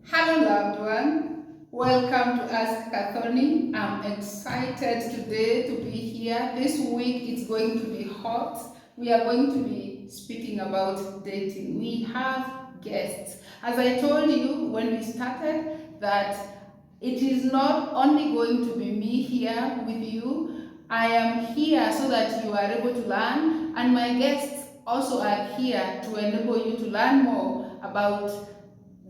Hello, loved one. Welcome to Ask Kathoni. I'm excited today to be here. This week it's going to be hot. We are going to be speaking about dating. We have guests. As I told you when we started, that it is not only going to be me here with you. I am here so that you are able to learn, and my guests also are here to enable you to learn more about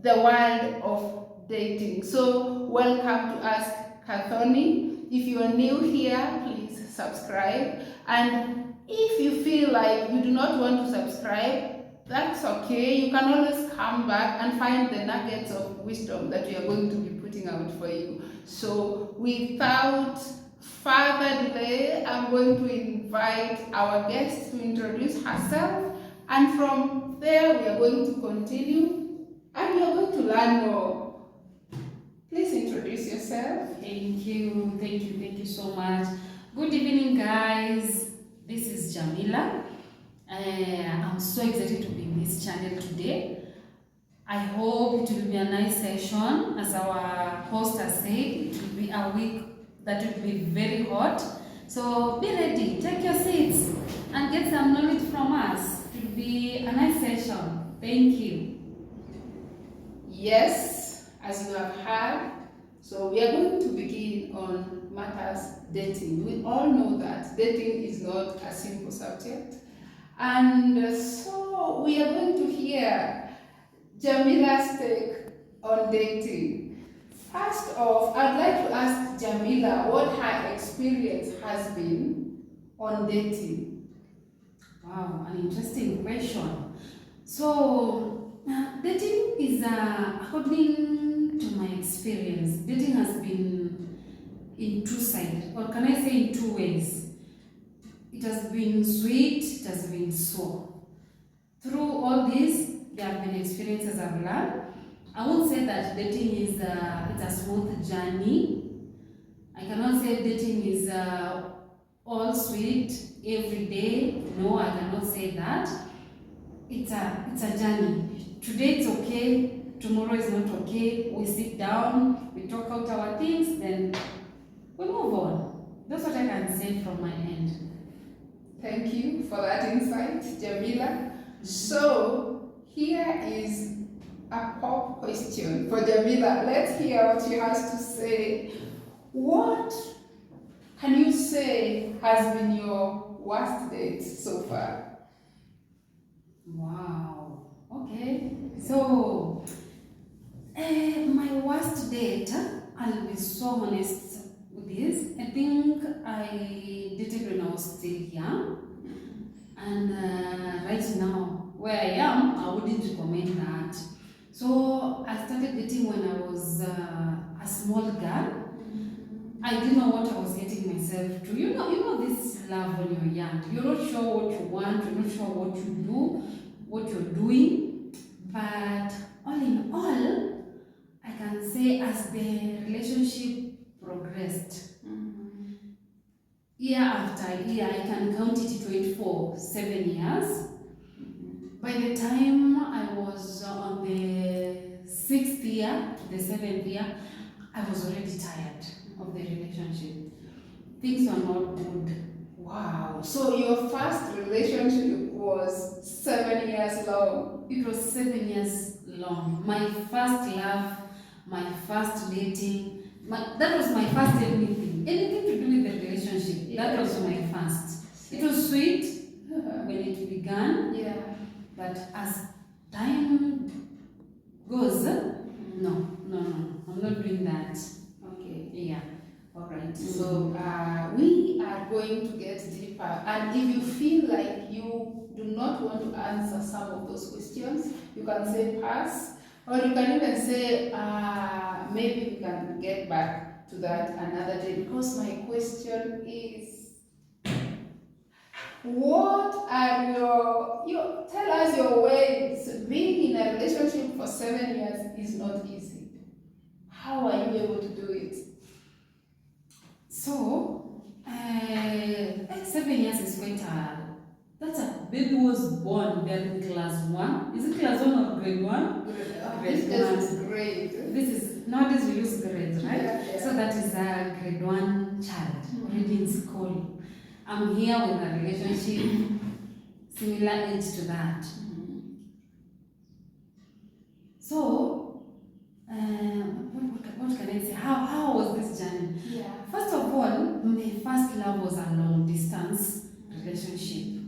the world of dating. So welcome to Ask Kathoni. If you are new here, please subscribe. And if you feel like you do not want to subscribe, that's okay. You can always come back and find the nuggets of wisdom that we are going to be putting out for you. So without further delay, I'm going to invite our guest to introduce herself. And from there, we are going to continue and we are going to learn more. Please introduce yourself. Thank you so much. Good evening, guys. This is Jamila. I'm so excited to be in this channel today. I hope it will be a nice session. As our host has said, it will be a week that will be very hot. So be ready, take your seats and get some knowledge from us. It will be a nice session. Thank you. Yes, as you have heard, so we are going to begin on matters dating. We all know that dating is not a simple subject. And so we are going to hear Jamila's take on dating. First off, I'd like to ask Jamila what her experience has been on dating. Wow, an interesting question. So, dating is, according to my experience, dating has been in two sides, or can I say in two ways. It has been sweet, it has been sour. Through all this, there have been experiences I've learned. I won't say that dating is it's a smooth journey. I cannot say dating is all sweet every day. No, I cannot say that. It's a journey. Today it's okay, tomorrow is not okay. We sit down, we talk out our things, then we move on. That's what I can say from my end. Thank you for that insight, Jamila. So here is a pop question for Jamila. Let's hear what she has to say. What can you say has been your worst date so far? Wow. Okay. So, my worst date, I'll be so honest with this. I think I dated when I was still young. And right now, where I am, I wouldn't recommend that. So, I started dating when I was a small girl. I didn't know what I was getting myself to. You know this love when you're young. You're not sure what you want, you're not sure what you do, what you're doing. But all in all, I can say as the relationship progressed, year after year, I can count it to it for 7 years. By the time I was on the 6th year, the 7th year, I was already tired of the relationship. Things were not good. Wow. So your first relationship was 7 years long. It was 7 years long. My first love, my first dating, that was my first anything. Anything to do with the relationship. Yeah. That was my first. It was sweet when it began. Yeah. But as time goes, no, I'm not doing that. Okay. Yeah. All right. So we are going to get deeper, and if you feel like you do not want to answer some of those questions, you can say pass, or you can even say maybe we can get back to that another day, because my question is, what are your tell us your ways. Being in a relationship for 7 years is not easy. How are you able to do it? So, 7 years is quite hard. That's a baby was born there in class 1. Is it class 1 or grade 1? This This is great. This is, nowadays we use grades, right? Yeah. So that is a grade 1 child, already in school. I'm here with a relationship similar age to that. So, what can I say? How was this journey? Yeah. First of all, my first love was a long distance relationship.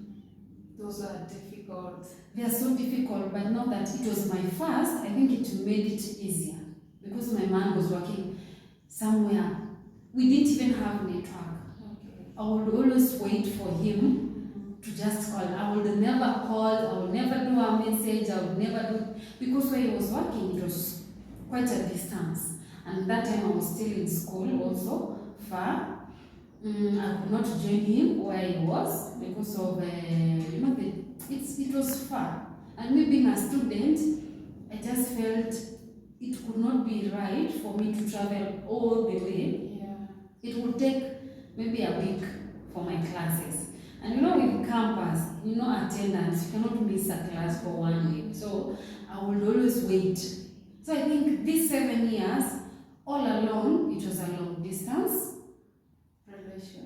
Those are difficult. They are so difficult, but now that it was my first, I think it made it easier because my man was working somewhere. We didn't even have network. Okay. I would always wait for him to just call. I would never call, I would never do a message, I would never do, because where he was working, it was quite a distance. And that time I was still in school also, far. I could not join him where he was because of, it was far. And me being a student, I just felt it could not be right for me to travel all the way. Yeah. It would take maybe a week for my classes. And with campus, attendance, you cannot miss a class for 1 week. So I would always wait. So I think these 7 years, all along, it was a long distance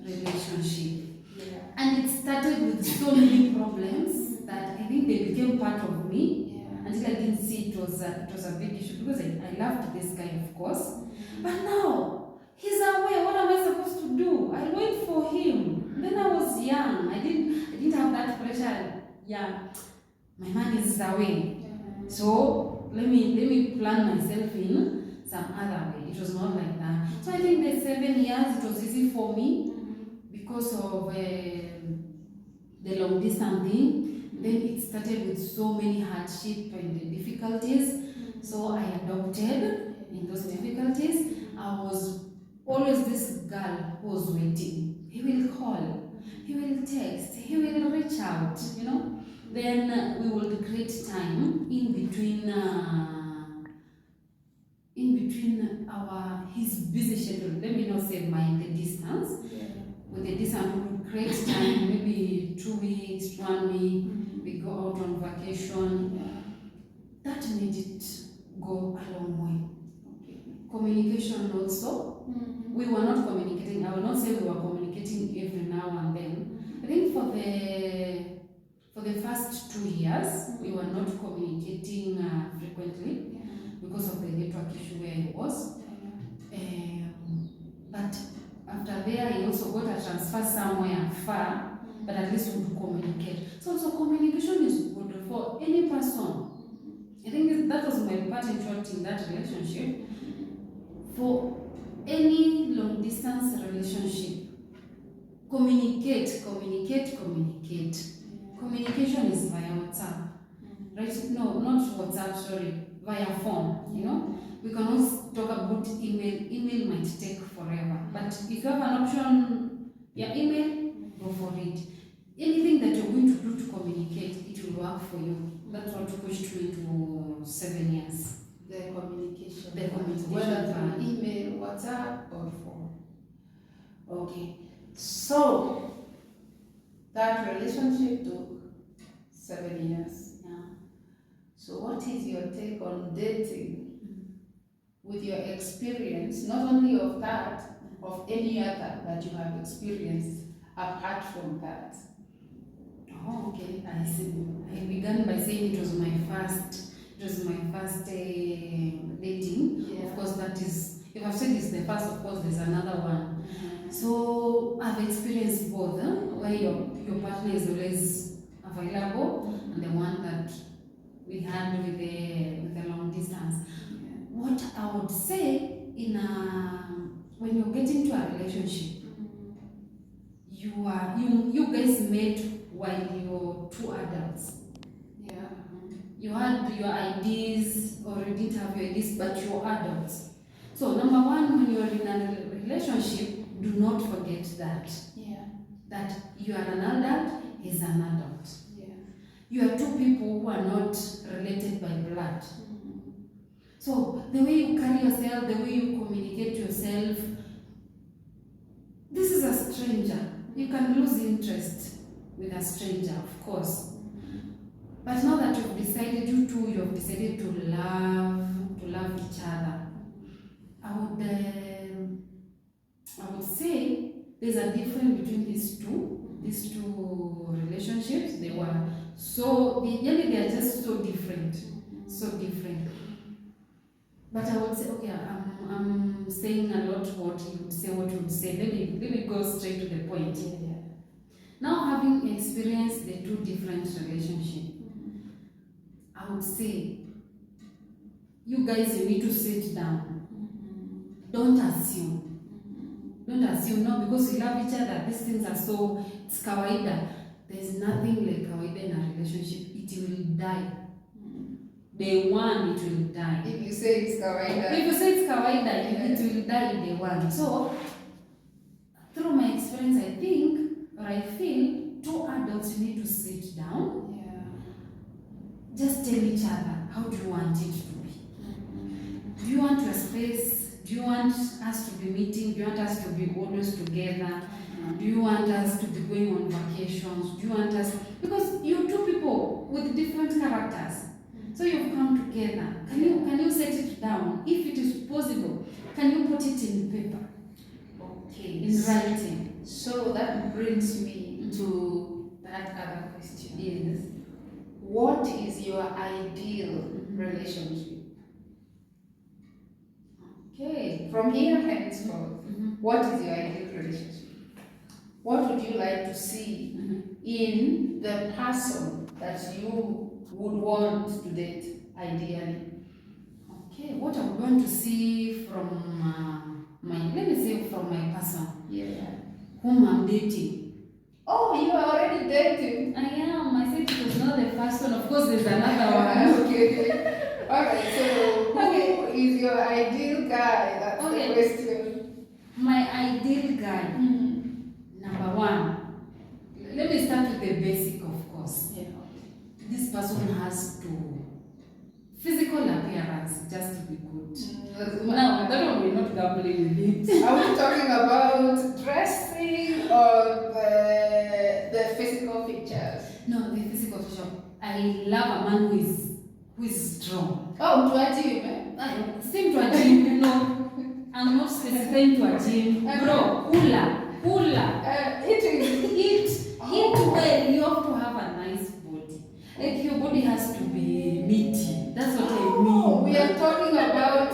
relationship. Yeah. And it started with so many problems that I think they became part of me. Yeah. Until I didn't see it was a big issue because I loved this guy, of course. But now, he's away. What am I supposed to do? I wait for him. Then I was young. I didn't have that pressure. Yeah, my man is away. Yeah. So let me plan myself in some other way. It was not like that. So I think the 7 years it was easy for me because of the long distance thing. Then it started with so many hardship and difficulties. So I adopted in those difficulties. I was always this girl who was waiting. He will call, he will text, he will reach out, Then we would create time in between his busy schedule. Let me not say the distance. Yeah. With the distance, we would create time, maybe 2 weeks, 1 week. We go out on vacation. Yeah. That made it go a long way. Okay. Communication also. We were not communicating. I will not say we were communicating every now and then. I think for the first 2 years, we were not communicating frequently because of the network issue where he was. But after there, he also got a transfer somewhere far, but at least we would communicate. So communication is good for any person. I think that was my part in short in that relationship. For any long distance relationship, communicate. Communication is via WhatsApp, right? No, not WhatsApp, sorry, via phone. We can also talk about email. Email might take forever, but if you have an option, email, go for it. Anything that you're going to do to communicate, it will work for you. That's what pushed me to 7 years. The communication. Whether through email, WhatsApp, or phone. Okay. So that relationship took 7 years. Yeah. So what is your take on dating with your experience, not only of that, of any other that you have experienced apart from that? Oh, okay, I see. I began by saying it was my first dating. Yeah. Of course, that is, if I've said it's the first, of course, there's another one. So I've experienced both, where your partner is always available, and the one that we had with the long distance. What I would say when you're getting to a relationship, you guys met while you're 2 adults. Yeah. You had your IDs, or you didn't have your IDs, but you're adults. So number one, when you're in a relationship, do not forget that. Yeah. That you are an adult, he's an adult. Yeah. You are 2 people who are not related by blood. So the way you carry yourself, the way you communicate yourself, this is a stranger. You can lose interest with a stranger, of course. But now that you have decided to love, there's a difference between these two relationships. They are just so different, so different. But I would say, okay, I'm saying a lot what you would say. Let me go straight to the point. Yeah. Now, having experienced the two different relationships, I would say, you guys, you need to sit down. Don't assume. Don't assume, no, because we love each other. These things are so, it's kawaida. There's nothing like kawaida in a relationship. It will die. Day one, it will die. If you say it's kawaida. If you say it's kawaida, it will die day one. So, through my experience, I think, or I feel, two adults, you need to sit down. Yeah. Just tell each other, how do you want it to be? Do you want your space? Do you want us to be meeting? Do you want us to be always together? Do you want us to be going on vacations? Do you want us... Because you're two people with different characters. So you've come together. Can you set it down? If it is possible, can you put it in paper? Okay. In writing. So that brings me to that other question. Yes. What is your ideal relationship? Okay. From here henceforth, what is your ideal relationship? What would you like to see in the person that you would want to date, ideally? Okay, what I would want to see from let me say from my person, whom I'm dating. Oh, you are already dating? I am. I said it was not the first one. Of course, there's another one. Okay. Alright, so who is your ideal guy? That's the question. My ideal guy. Number one. Let me start with the basic, of course. Yeah. This person has to physical appearance just to be good. Now, that one we're not gambling with it. Are we talking about dressing or the physical features? No, the physical feature. I love a man who is strong. Oh, to a gym, Same to a gym, you know. I'm not specifying to a gym. Bro, hula. Eat well. You have to have a nice body. Like your body has to be meaty. That's what I mean. We are talking about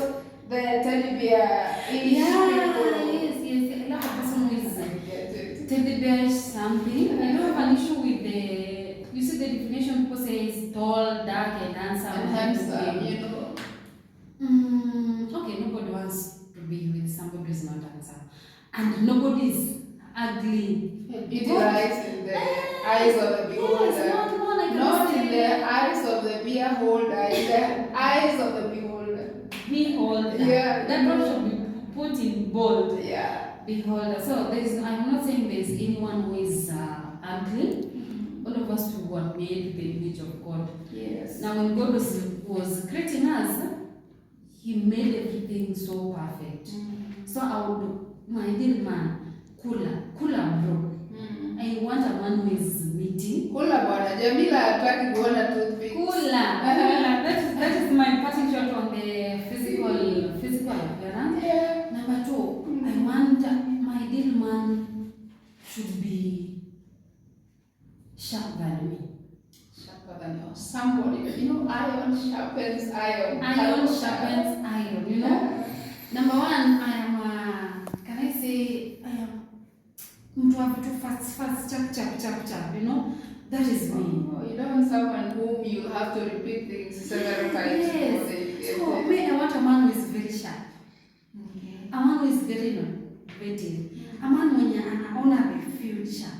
the teddy bear. Yes. I love a person who is teddy bear is something. I don't have an issue with you see the definition people say is tall, dark, and handsome. You know. Okay, nobody wants to be with somebody who is not handsome. And nobody is ugly. Beauty lies in the eyes of the beholder. Yes, not in the eyes of the beer holder, in the eyes of the beholder. Beholder. Yeah. That one should be put in bold. Yeah. Beholder. So I'm not saying there's anyone who is ugly. All of us were made the image of God. Yes. Now when God was creating us, He made everything so perfect. So I would, my dear man, cooler bro. I want a man who is meaty. Kula bwana, Jamila hataki kuona toothpicks. Kula. That is my parting shot on the physical appearance. Yeah. Number two, I want my dear man should be sharp than me. Sharper than you. Somebody, you know, iron sharpens iron. Iron sharpens iron, you know. Number one, I am mtu wa vitu fast, chap, you know. That is me. Oh, you don't want someone whom you have to repeat things several times. Yes. So me, I want a man who is very sharp. A man who is very innovative. A man mwenye anaona the future.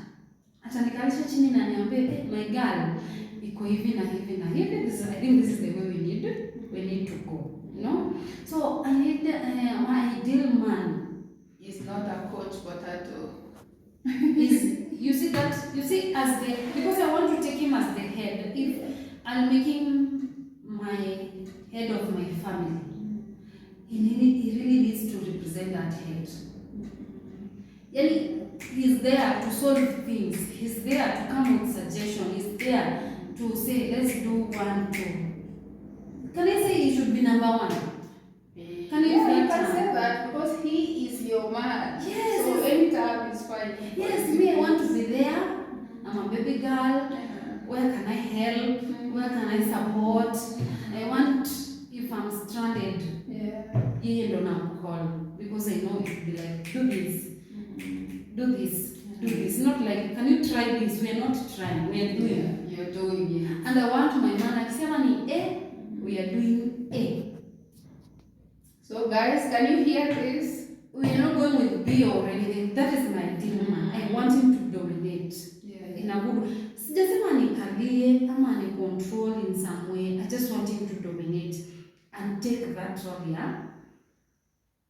Atanikalisha chini na niambie, my girl, iko hivi na hivi na hivi. I think this is the way we need to go. You know? So I need my ideal man is not a coach potato. You see as because I want to take him as the head. If I'm making my head of my family, he really needs to represent that head. He's there to solve things. He's there to come with suggestions. He's there to say, let's do 1, 2. Can I say he should be number one? Can you use Yeah, you that can term? say that because he is your man. Yes, So yes. any term is fine. Yes, me, I want to be there. I'm a baby girl. Where can I help? Where can I support? I want, if I'm stranded, yeye ndo namcall, because I know it will be like, do this, do this, do this. Not like, can you try this? We are not trying, we are doing. You're doing it. And I want my man, akisema ni A, we are doing A. So guys, can you hear this? We are not going with B or anything. That is my ideal man. I want him to dominate. In a good. Sijasema nikalie ama ni control in some way. I just want him to dominate and take that role. Yeah?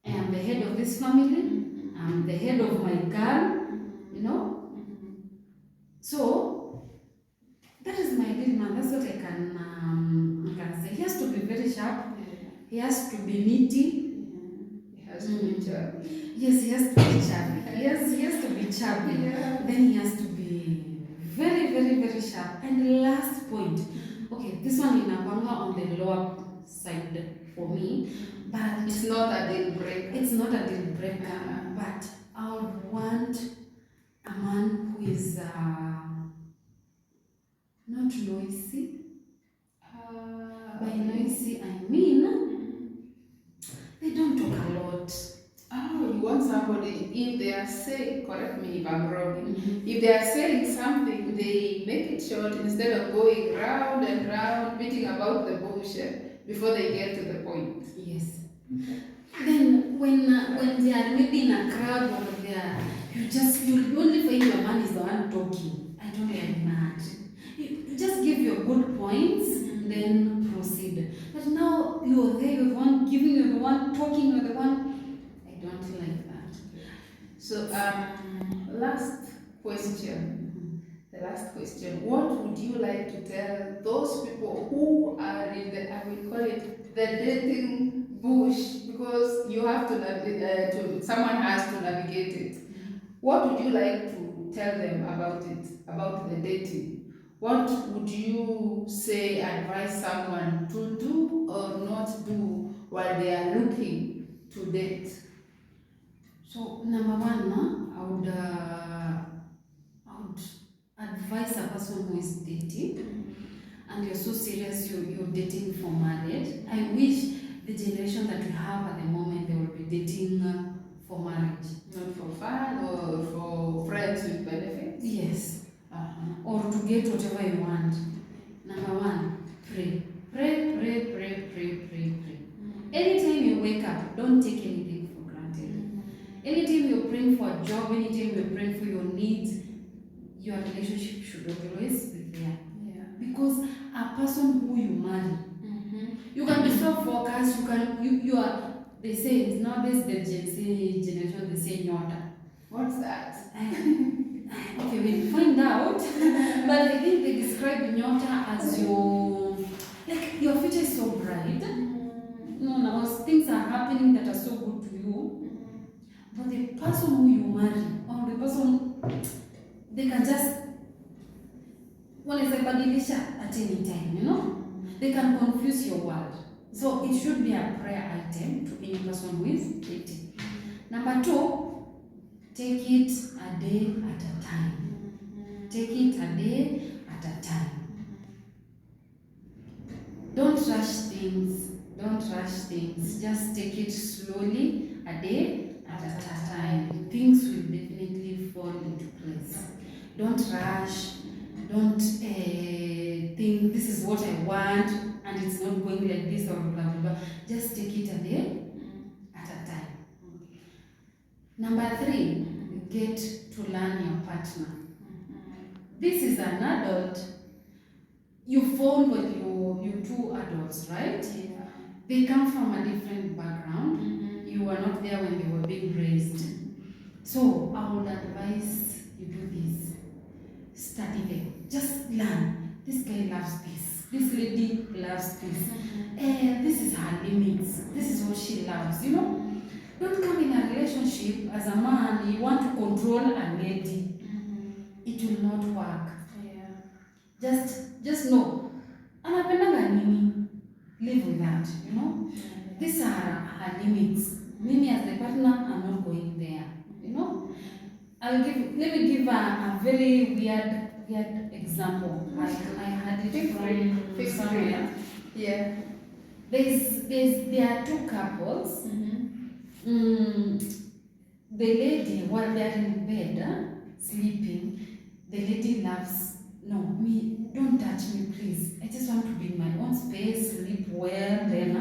I am the head of this family. I'm the head of my girl. You know. So that is my ideal man. That's what I can say. He has to be very sharp. He has to be nitty. He has to be chubby. Yes, he has to be chubby. Yes, he has to be chubby. Yeah. Then he has to be very, very, very sharp. And the last point, okay, this one in Abanga on the lower side for me, but It's not a deal breaker. it's not a deal breaker. But I would want a man who is not noisy. By noisy, I mean they don't talk a lot. Oh, you want somebody, if they are saying, correct me if I'm wrong, if they are saying something, they make it short instead of going round and round, beating about the bush before they get to the point. Yes. Then when they are maybe in a crowd or they are, you only find your man is the one talking. I don't like that. You just give your good points, then proceed. But now you're there, you're the one giving, you're the one talking, you're the one. I don't like that. So last question. The last question. What would you like to tell those people who are in the, I will call it the dating bush, because you have to navigate, someone has to navigate it. What would you like to tell them about it, about the dating? What would you say, advise someone to do or not do while they are looking to date? So number one, I would advise a person who is dating, and you're so serious, you're dating for marriage. I wish the generation that we have at the moment, they will be dating for marriage. Not for fun or for friends with benefits? Yes. Or to get whatever you want. Number one, pray. Pray, pray, pray, pray, pray, pray. Anytime you wake up, don't take anything for granted. Anytime you're praying for a job, anytime you're praying for your needs, your relationship should always be there. Yeah. Because a person who you marry, you can be so focused, you are, they say, nowadays the Gen Z generation, they say nyota. What's that? Okay, we'll find out. But I think they describe nyota as your future is so bright. No, things are happening that are so good to you. But the person who you marry, or the person, they can just, badilisha at any time, you know? They can confuse your world. So it should be a prayer item to any person who is dating. Number two, take it a day at a time. Take it a day at a time. Don't rush things. Don't rush things. Just take it slowly, a day at a time. Things will definitely fall into place. Don't rush. Don't think this is what I want and it's not going like this or blah blah blah. Just take it a day at a time. Number three, you get to learn your partner. This is an adult. You found with you two adults, right? Yeah. They come from a different background. You were not there when they were being raised. So I would advise you do this. Study them. Just learn. This guy loves this. This lady loves this. This is her limits. This is what she loves. You know? Don't come in a relationship as a man, you want to control a lady. It will not work. Yeah. Just know. Anapendanga nini? live with that, you know. These are her limits. Mimi as the partner, I'm not going there, you know. Let me give a very weird example. I had it from somewhere. Yeah. There are two couples. The lady, while they're in bed, sleeping, the lady laughs. No, me, don't touch me, please. I just want to be in my own space, sleep well, then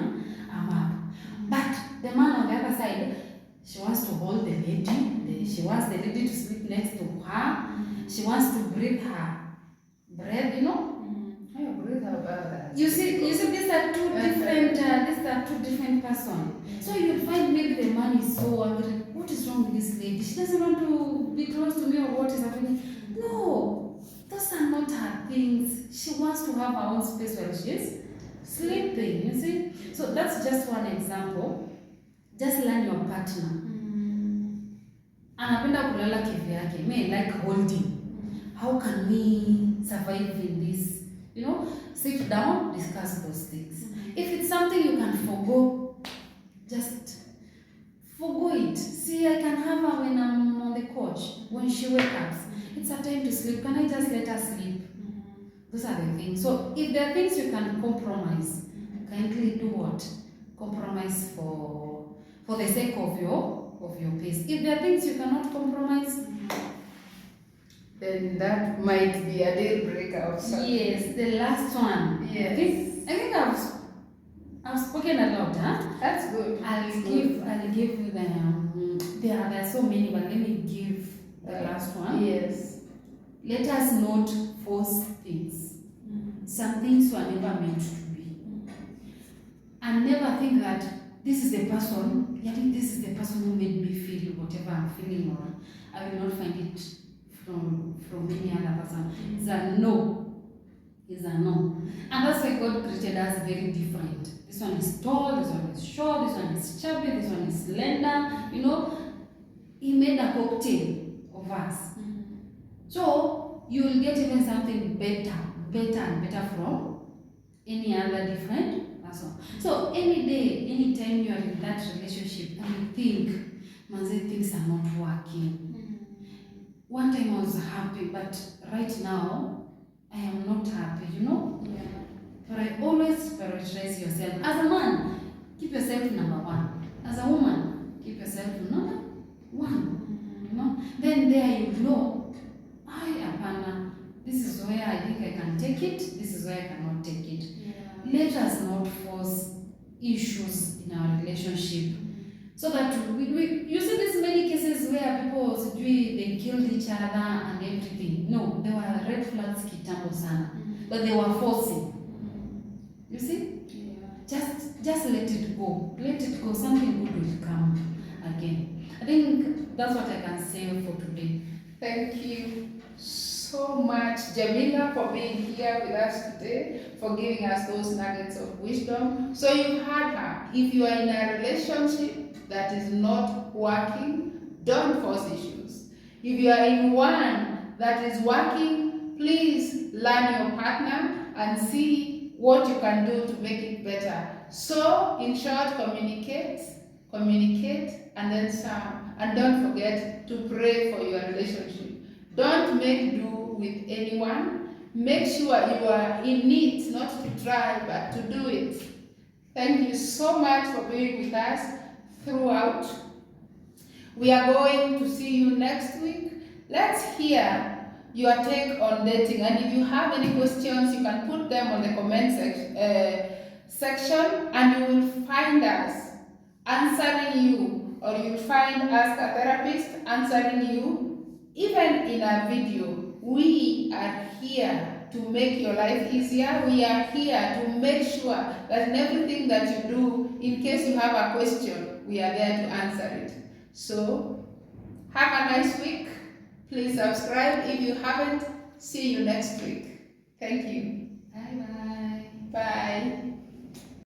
I'm up. But the man on the other side, she wants to hold the lady. She wants the lady to sleep next to her. She wants to breathe her breath, you know. You see, these are two different persons. So you'll find maybe the man is so angry. What is wrong with this lady? She doesn't want to be close to me, or what is happening? No, those are not her things. She wants to have her own space while she's sleeping. You see, so that's just one example. Just learn your partner. Anapenda kulala kivyake. Me like holding. How can we survive in this? You know, sit down, discuss those things. If it's something you can forgo, just forgo it. See, I can have her when I'm on the couch. When she wakes up, it's a time to sleep. Can I just let her sleep? Those are the things. So if there are things you can compromise, kindly do what? Compromise for the sake of your peace. If there are things you cannot compromise, then that might be a deal breaker or something. Yes, the last one. Yes. I think I've spoken a lot, huh? That's good. I'll give them. There are so many, but let me give the last one. Yes. Let us not force things. Some things were never meant to be. And never think that this is the person. I think this is the person who made me feel whatever I'm feeling, or I will not find it from any other person. It's a no. It's a no. And that's why God created us very different. This one is tall, this one is short, this one is chubby, this one is slender. You know, He made a cocktail of us. So you will get even something better from any other different person. So any day, anytime you are in that relationship and you think, manze, things are not working. One time I was happy, but right now I am not happy, you know? Yeah. But I always prioritize yourself. As a man, keep yourself number one. As a woman, keep yourself number one. You know? Then there you know, apana, this is where I think I can take it, this is where I cannot take it. Yeah. Let us not force issues in our relationship. So that you see these many cases where people they killed each other and everything. No, there were red flags kitambo sana, but they were forcing. You see? Yeah. Just let it go. Let it go. Something good will come again. I think that's what I can say for today. Thank you so much, Jamila, for being here with us today, for giving us those nuggets of wisdom. So you've heard her. If you are in a relationship that is not working, don't force issues. If you are in one that is working, please learn your partner and see what you can do to make it better. So, in short, communicate, and then some. And don't forget to pray for your relationship. Don't make do with anyone. Make sure you are in it, not to try, but to do it. Thank you so much for being with us throughout. We are going to see you next week. Let's hear your take on dating, and if you have any questions, you can put them on the comment section, and you will find us answering you, or you'll find us a therapist answering you, even in a video. We are here to make your life easier. We are here to make sure that in everything that you do, in case you have a question, we are there to answer it. So, have a nice week. Please subscribe if you haven't. See you next week. Thank you. Bye-bye. Bye.